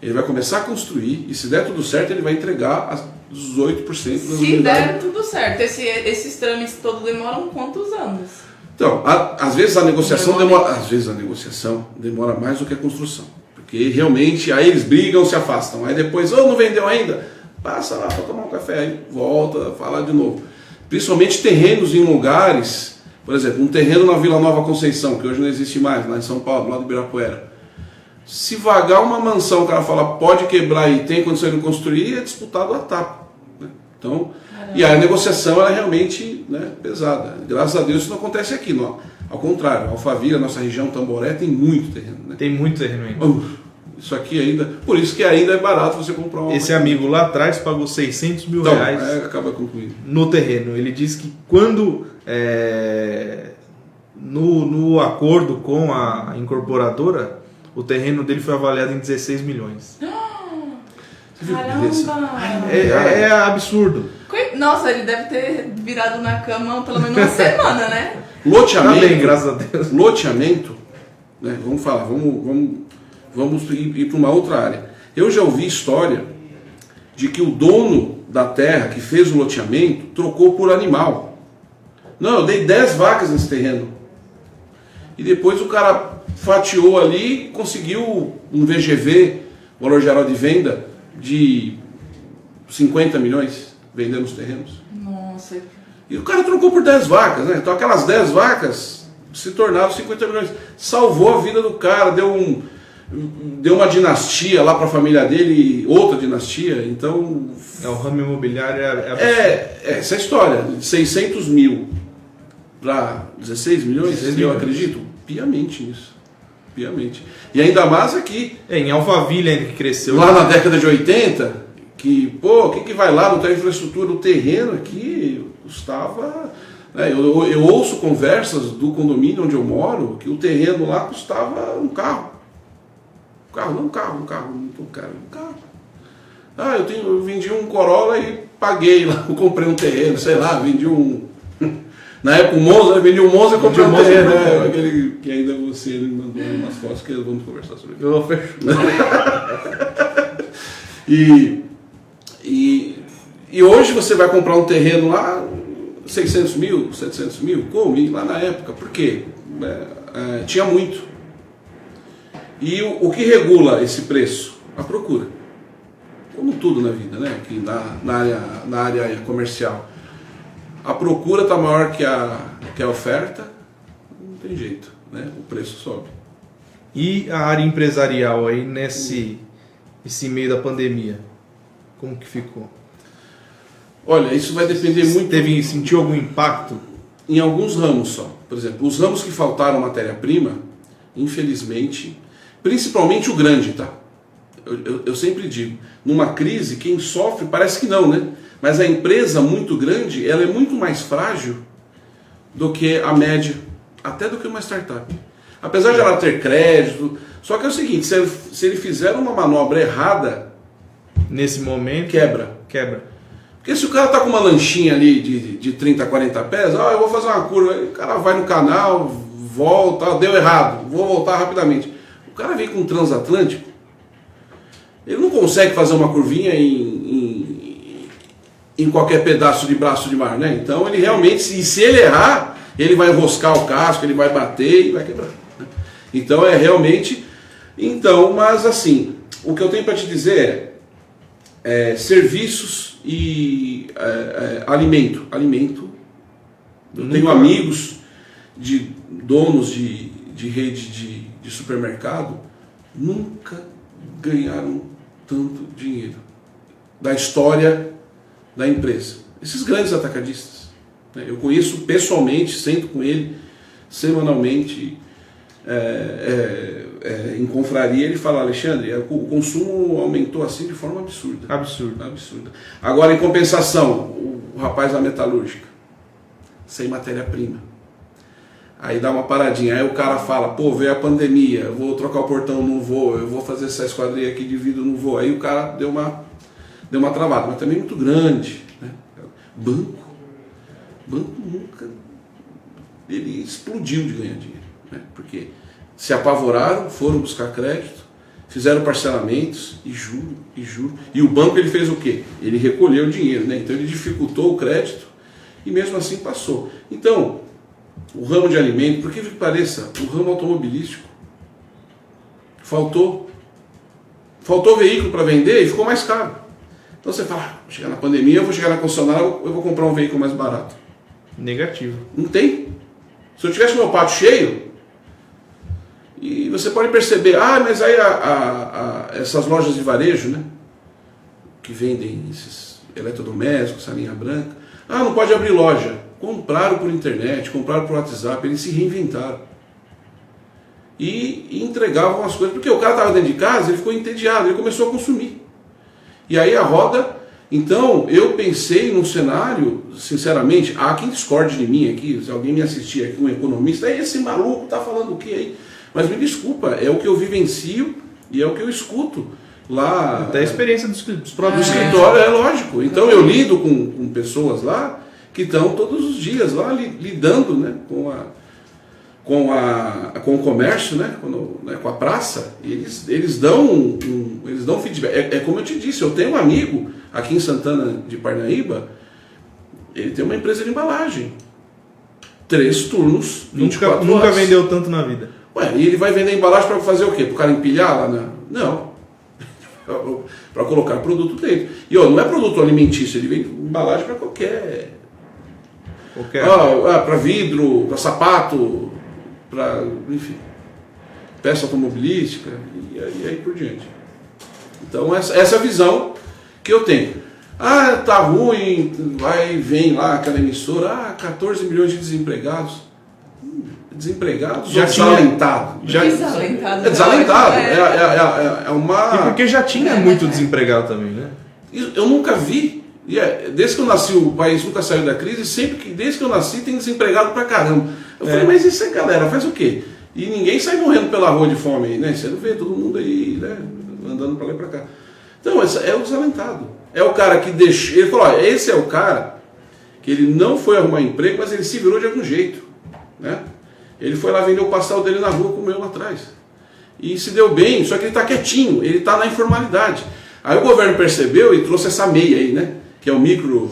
ele vai começar a construir e se der tudo certo ele vai entregar as 18% das unidades. Se der tudo certo, esses trâmites todos demoram quantos anos? Então, às vezes a negociação demora mais do que a construção, porque realmente aí eles brigam, se afastam, aí depois, não vendeu ainda, passa lá para tomar um café, aí volta, fala de novo. Principalmente terrenos em lugares, por exemplo, um terreno na Vila Nova Conceição, que hoje não existe mais, lá em São Paulo, lá do Ibirapuera. Se vagar uma mansão, o cara fala, pode quebrar e tem condição de construir, é disputado a tapa. Né? Então, e a negociação ela é realmente, né, pesada. Graças a Deus isso não acontece aqui. Não. Ao contrário, Alphaville, a nossa região Tamboré, tem muito terreno. Né? Tem muito terreno ainda. Isso aqui ainda, por isso que ainda é barato você comprar uma. Esse amigo lá atrás pagou 600 mil reais acaba concluindo. No terreno. Ele disse que quando no acordo com a incorporadora, o terreno dele foi avaliado em 16 milhões. Caramba! É absurdo. Nossa, ele deve ter virado na cama pelo menos uma semana, né? Loteamento, tá bem, graças a Deus. Loteamento, né, vamos falar, vamos ir para uma outra área. Eu já ouvi história de que o dono da terra que fez o loteamento trocou por animal. Não, eu dei 10 vacas nesse terreno. E depois o cara fatiou ali e conseguiu um VGV, valor geral de venda, de 50 milhões vendendo os terrenos. Nossa. E o cara trocou por 10 vacas, né? Então aquelas 10 vacas se tornaram 50 milhões. Salvou a vida do cara, deu uma dinastia lá para a família dele, outra dinastia. Então o ramo imobiliário essa história de 600 mil para 16 milhões, eu acredito piamente nisso. Piamente. E ainda mais aqui. Em Alphaville ainda que cresceu. Lá na década de 80, que, o que vai lá, não tem infraestrutura, o terreno aqui custava. Né, eu ouço conversas do condomínio onde eu moro, que o terreno lá custava um carro. Carro, não, carro. Ah, eu vendi um Corolla e paguei lá, eu comprei um terreno, sei lá, vendi um... Na época, o Monza, eu vendi um Monza e comprei um terreno, né? Aquele que ainda você ele mandou umas fotos que vamos conversar sobre isso. Eu fecho. E hoje você vai comprar um terreno lá, 600 mil, 700 mil, como? E lá na época, por quê? Tinha muito. E o que regula esse preço? A procura. Como tudo na vida, né? Aqui na área comercial. A procura está maior que a oferta, não tem jeito, né? O preço sobe. E a área empresarial aí nesse meio da pandemia, como que ficou? Olha, isso vai depender muito... Sentiu algum impacto? Em alguns ramos só. Por exemplo, os ramos que faltaram matéria-prima, infelizmente, principalmente o grande, tá? Eu sempre digo, numa crise, quem sofre parece que não, né? Mas a empresa muito grande, ela é muito mais frágil do que a média, até do que uma startup. Apesar de ela ter crédito, só que é o seguinte, se ele fizer uma manobra errada, nesse momento, quebra. Porque se o cara tá com uma lanchinha ali de 30, 40 pés, eu vou fazer uma curva, aí o cara vai no canal, volta, deu errado, vou voltar rapidamente. O cara vem com um transatlântico, ele não consegue fazer uma curvinha em qualquer pedaço de braço de mar, né? Então ele realmente, se ele errar, ele vai enroscar o casco, ele vai bater e vai quebrar, né? Então mas assim, o que eu tenho para te dizer é serviços e alimento. Eu tenho amigos de donos de rede de supermercado, nunca ganharam tanto dinheiro da história da empresa. Esses grandes atacadistas, né? Eu conheço pessoalmente, sento com ele semanalmente em confraria, ele fala: Alexandre, o consumo aumentou assim de forma absurda. Absurda. Agora, em compensação, o rapaz da metalúrgica, sem matéria-prima, aí dá uma paradinha, aí o cara fala: pô, veio a pandemia, eu vou trocar o portão, não vou, eu vou fazer essa esquadrilha aqui de vidro, não vou. Aí o cara deu uma travada, mas também muito grande, né? Banco nunca, ele explodiu de ganhar dinheiro, né? Porque se apavoraram, foram buscar crédito, fizeram parcelamentos e juro. E o banco, ele fez o quê? Ele recolheu o dinheiro, né? Então ele dificultou o crédito e mesmo assim passou. Então, o ramo de alimento, por que pareça, o ramo automobilístico, faltou veículo para vender e ficou mais caro. Então você fala: vou chegar na pandemia, eu vou chegar na concessionária, eu vou comprar um veículo mais barato. Negativo. Não tem. Se eu tivesse meu pátio cheio, e você pode perceber, mas aí essas lojas de varejo, né, que vendem esses eletrodomésticos, essa linha branca, não pode abrir loja. Compraram por internet, compraram por WhatsApp, eles se reinventaram. E entregavam as coisas, porque o cara estava dentro de casa, ele ficou entediado, ele começou a consumir. E aí a roda... Então, eu pensei num cenário, sinceramente, há quem discorde de mim aqui, se alguém me assistir aqui, um economista, esse maluco está falando o que aí? Mas me desculpa, é o que eu vivencio e é o que eu escuto lá. Até a experiência dos próprios escritório, é lógico. Então eu lido com pessoas lá que estão todos os dias lá lidando, né, com o comércio, né, com a praça. E eles dão feedback. É como eu te disse, eu tenho um amigo aqui em Santana de Parnaíba, ele tem uma empresa de embalagem. 3 turnos, 24 nunca horas. vendeu tanto na vida. E ele vai vender embalagem para fazer o quê? Para o cara empilhar lá na... Não. Para colocar produto dentro. E não é produto alimentício, ele vende embalagem para qualquer... para vidro, para sapato, para, enfim, peça automobilística e aí por diante. Então essa é a visão que eu tenho. Tá ruim, vem lá aquela emissora, 14 milhões de desempregados. Desempregados já desalentado? Desalentado. Desalentado. É uma... E porque já tinha muito desempregado também, né? Eu nunca vi. Desde que eu nasci, o país nunca saiu da crise, desde que eu nasci tem desempregado pra caramba. Eu falei, mas isso aí, galera, faz o quê? E ninguém sai morrendo pela rua de fome aí, né? Você não vê todo mundo aí, né? Andando para lá e para cá. Então, é o desalentado. É o cara que deixa... Ele falou, ó, esse é o cara que ele não foi arrumar emprego, mas ele se virou de algum jeito, né? Ele foi lá vender o pastel dele na rua, comeu lá atrás. E se deu bem, só que ele está quietinho, ele está na informalidade. Aí o governo percebeu e trouxe essa MEI aí, né? Que é o micro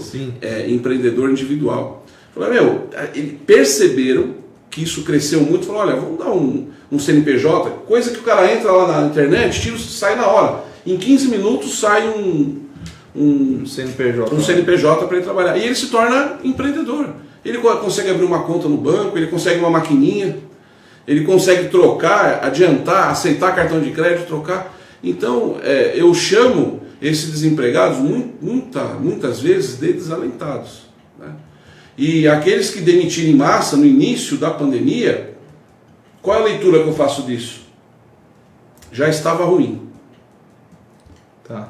empreendedor individual. Falou, eles perceberam que isso cresceu muito, falou, olha, vamos dar um CNPJ, coisa que o cara entra lá na internet, tira, sai na hora. Em 15 minutos sai um CNPJ para ele trabalhar. E ele se torna empreendedor. Ele consegue abrir uma conta no banco, ele consegue uma maquininha, ele consegue trocar, adiantar, aceitar cartão de crédito, trocar. Então, eu chamo esses desempregados muitas vezes de desalentados, né? E aqueles que demitiram em massa no início da pandemia, qual é a leitura que eu faço disso? Já estava ruim. Tá.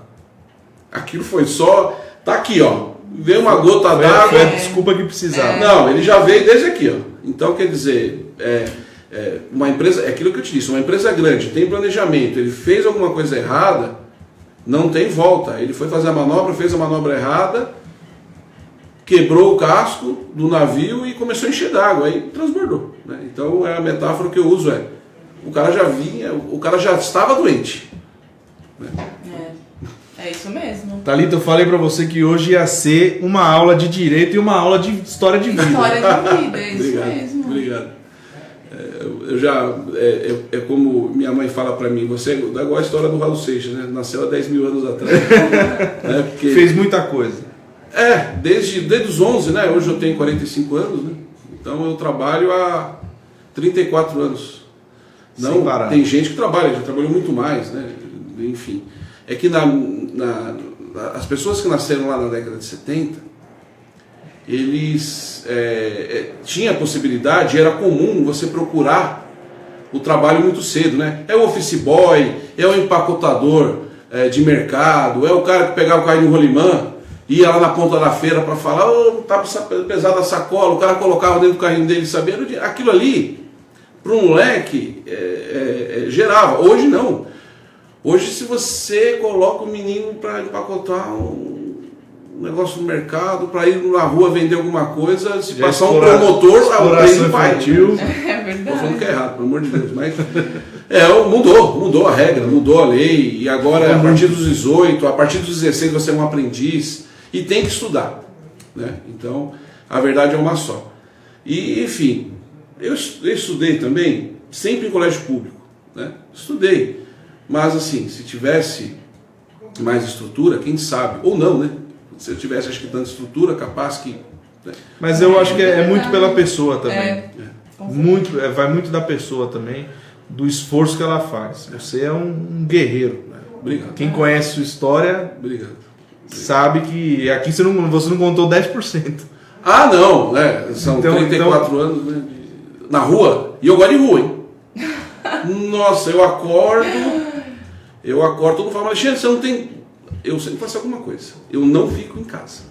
Aquilo foi só... Tá aqui, ó. Veio uma gota d'água. Foi a desculpa que precisava. Não, ele já veio desde aqui, ó. Então, quer dizer, uma empresa... É aquilo que eu te disse. Uma empresa grande, tem planejamento, ele fez alguma coisa errada, não tem volta. Ele foi fazer a manobra, fez a manobra errada, quebrou o casco do navio e começou a encher d'água. Aí transbordou, né? Então, a metáfora que eu uso o cara já vinha, o cara já estava doente, né? É isso mesmo. Thalita, eu falei pra você que hoje ia ser uma aula de direito e uma aula de história de vida. História de vida, é isso Obrigado, mesmo. Obrigado. É como minha mãe fala pra mim, você é igual a história do Raul Seixas, né? Nasceu há 10 mil anos atrás. Né? Porque, fez muita coisa. desde os 11, né? Hoje eu tenho 45 anos, né? Então eu trabalho há 34 anos. Não, tem gente que trabalha, já trabalhou muito mais, né? Enfim. É que as pessoas que nasceram lá na década de 70, eles tinham a possibilidade, era comum você procurar o trabalho muito cedo, né? É o office boy, é o empacotador de mercado, é o cara que pegava o carrinho no rolimã, ia lá na ponta da feira para falar, tá pesada a sacola, o cara colocava dentro do carrinho dele, sabia? Aquilo ali, para um moleque, gerava. Hoje não. Hoje, se você coloca o menino para empacotar um negócio no mercado, para ir na rua vender alguma coisa, se já passar um promotor, exploração infantil. É verdade. Estou falando que é errado, pelo amor de Deus. Mas mudou a regra, mudou a lei, e agora, a partir dos 18, a partir dos 16, você é um aprendiz e tem que estudar, né? Então, a verdade é uma só. E, enfim, eu estudei também, sempre em colégio público, né? Estudei. Mas assim, se tivesse mais estrutura, quem sabe, ou não, né? Se eu tivesse, acho que tanta estrutura, capaz que... Né? Mas eu acho que é muito pela pessoa também. Vai muito da pessoa também, do esforço que ela faz. Você é um guerreiro. Obrigado. Quem conhece sua história, sabe que aqui você não contou 10%. Ah, não, né? São 34 anos, né? Na rua, e eu gosto de rua, hein? Nossa, eu acordo, todo mundo fala, Alexandre, você não tem... Eu sempre faço alguma coisa, eu não fico em casa.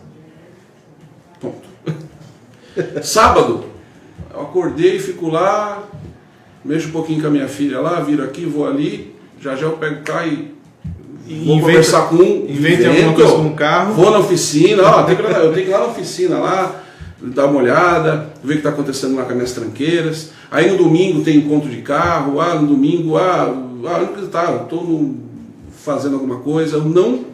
Ponto. Sábado, eu acordei, fico lá, mexo um pouquinho com a minha filha lá, viro aqui, vou ali, já eu pego o carro e vou conversar com inventa alguma coisa com o carro. Vou na oficina, eu tenho que ir lá na oficina, lá, dar uma olhada, ver o que está acontecendo lá com as minhas tranqueiras. Aí no domingo tem encontro de carro, no domingo, estou fazendo alguma coisa, eu não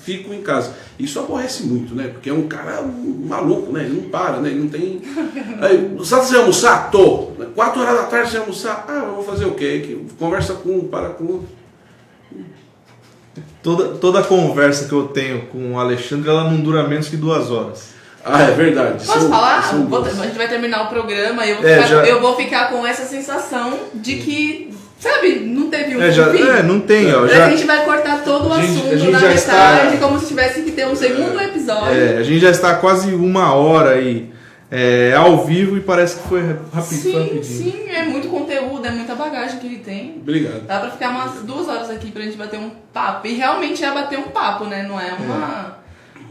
fico em casa. Isso aborrece muito, né? Porque é um cara maluco, né? Ele não para, né? Ele não tem... Aí, sabe, você vai almoçar? Tô. 4 horas da tarde você vai almoçar? Eu vou fazer o quê? Conversa com um, para com outro. Toda conversa que eu tenho com o Alexandre, ela não dura menos que 2 horas. É verdade. Posso falar? A gente vai terminar o programa e eu vou ficar com essa sensação de que, sabe, não teve fim. Não tem, ó. A gente vai cortar todo o assunto na metade, como se tivesse que ter um segundo episódio. A gente já está quase 1 hora aí ao vivo e parece que foi rapidinho. Sim, é muito conteúdo, é muita bagagem que ele tem. Obrigado. Dá pra ficar umas 2 horas aqui pra gente bater um papo. E realmente é bater um papo, né? Não é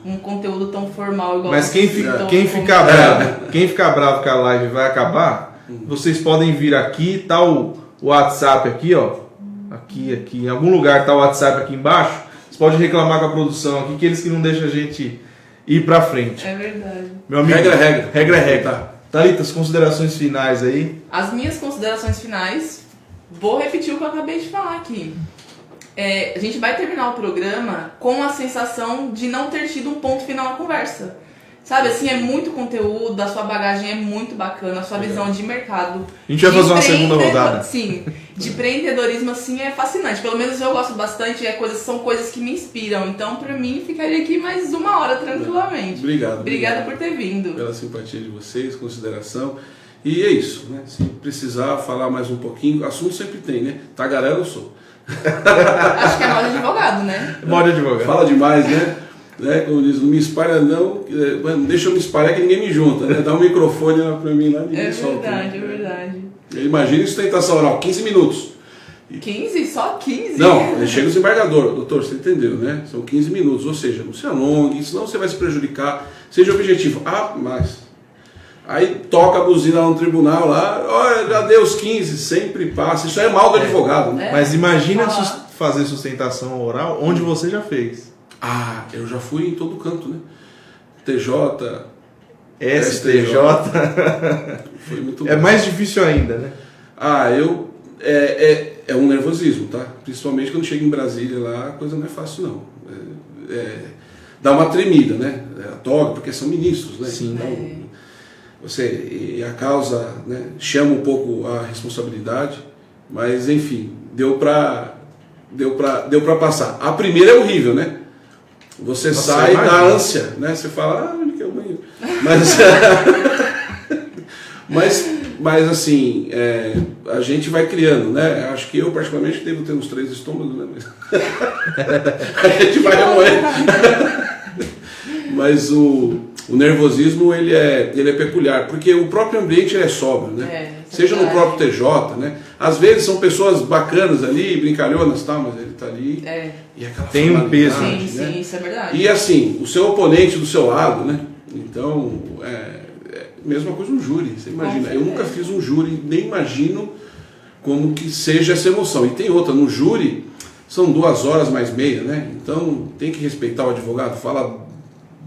um conteúdo tão formal igual. Mas quem ficar bravo que a live vai acabar, vocês podem vir aqui, tá o o WhatsApp aqui, ó. Aqui, em algum lugar tá o WhatsApp aqui embaixo. Você pode reclamar com a produção aqui, que eles que não deixam a gente ir pra frente. É verdade. Meu amigo, Regra é regra. Regra é regra. Thalita, as considerações finais aí. As minhas considerações finais, vou repetir o que eu acabei de falar aqui. A gente vai terminar o programa com a sensação de não ter tido um ponto final na conversa. Sabe, assim, é muito conteúdo, a sua bagagem é muito bacana, a sua visão de mercado. A gente vai fazer uma segunda rodada. Sim, de empreendedorismo, assim, é fascinante. Pelo menos eu gosto bastante, são coisas que me inspiram. Então, pra mim, ficaria aqui mais 1 hora tranquilamente. Obrigado. Obrigada por ter vindo. Pela simpatia de vocês, consideração. E é isso, né? Se precisar falar mais um pouquinho, assunto sempre tem, né? Tagarela eu sou. Acho que é modo advogado, né? Modo advogado. Fala demais, né? Como diz, não me espalha não, deixa eu me espalhar que ninguém me junta, né? Dá um microfone lá pra mim lá, ninguém solta. É verdade. Imagina sustentação oral, 15 minutos. 15? Só 15? Não, chega o desembargador, doutor, você entendeu, né? São 15 minutos, ou seja, não se alongue, senão você vai se prejudicar, seja objetivo. Mas... Aí toca a buzina lá no tribunal, lá, olha, já deu os 15, sempre passa. Isso é mal do advogado, né? Mas imagina fazer sustentação oral onde você já fez. Eu já fui em todo canto, né? TJ, STJ. Foi muito É bom. mais difícil ainda, né? É um nervosismo, tá? Principalmente quando chega em Brasília lá, a coisa não é fácil, não. Dá uma tremida, né? A toga, porque são ministros, né? Sim. Então, e a causa, né, chama um pouco a responsabilidade, mas enfim, deu pra passar. A primeira é horrível, né? Você sai da ânsia, né? Você fala, onde que é o banheiro? Mas assim, a gente vai criando, né? Acho que eu particularmente devo ter uns 3 estômagos, né? A gente vai remoendo. Mas o nervosismo ele é peculiar, porque o próprio ambiente é sóbrio, né? Seja no próprio TJ, né? Às vezes são pessoas bacanas ali, brincalhonas e tal, mas ele tá ali e aquela tem um peso. Sim, né? sim, isso é verdade. E assim, o seu oponente do seu lado, né? Então, mesma coisa um júri, você imagina. Eu nunca fiz um júri, nem imagino como que seja essa emoção. E tem outra, no júri são 2 horas mais meia, né? Então tem que respeitar o advogado, fala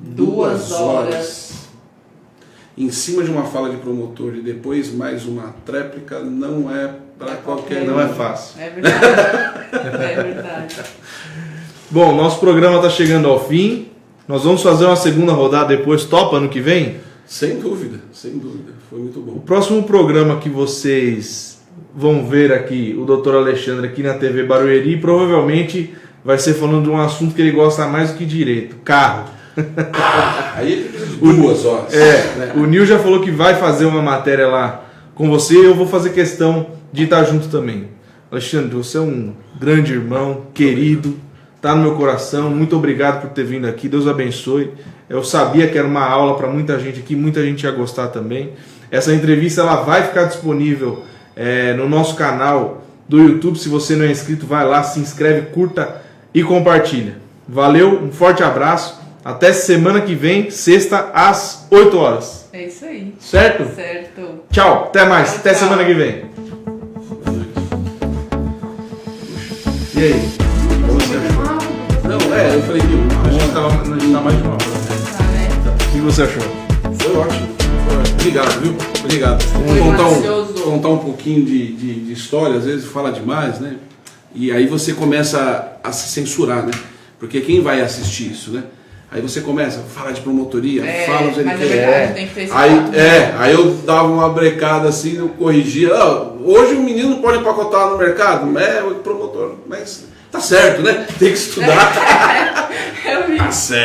2 horas em cima de uma fala de promotor e depois mais uma tréplica, não é para qualquer um. Não é fácil. É verdade. É verdade. Bom, nosso programa está chegando ao fim. Nós vamos fazer uma segunda rodada depois. Topa ano que vem? Sem dúvida. Foi muito bom. O próximo programa que vocês vão ver aqui, o Dr. Alexandre aqui na TV Barueri, provavelmente vai ser falando de um assunto que ele gosta mais do que direito: carro. Aí ele precisa de 2 horas. O Nil já falou que vai fazer uma matéria lá com você e eu vou fazer questão de estar junto também. Alexandre, você é um grande irmão, querido, tá no meu coração. Muito obrigado por ter vindo aqui, Deus abençoe. Eu sabia que era uma aula para muita gente aqui, muita gente ia gostar também. Essa entrevista ela vai ficar disponível no nosso canal do YouTube. Se você não é inscrito, vai lá, se inscreve, curta e compartilha. Valeu, um forte abraço. Até semana que vem, sexta, às 8 horas. É isso aí. Certo? Certo. Tchau, até mais. Tchau, até tchau. semana que vem. E aí? Não, eu falei que A gente tá mais de 1 hora. Tá, né? O que você achou? foi ótimo. Obrigado, viu? Obrigado. Foi maravilhoso. Contar um pouquinho de história, às vezes fala demais, né? E aí você começa a se censurar, né? Porque quem vai assistir isso, né? Aí você começa a falar de promotoria, fala os mas é verdade, tem que ter esse papo. aí eu dava uma brecada assim, eu corrigia. Hoje o menino não pode empacotar no mercado, o promotor, mas tá certo, né? Tem que estudar. Eu vi. Tá certo.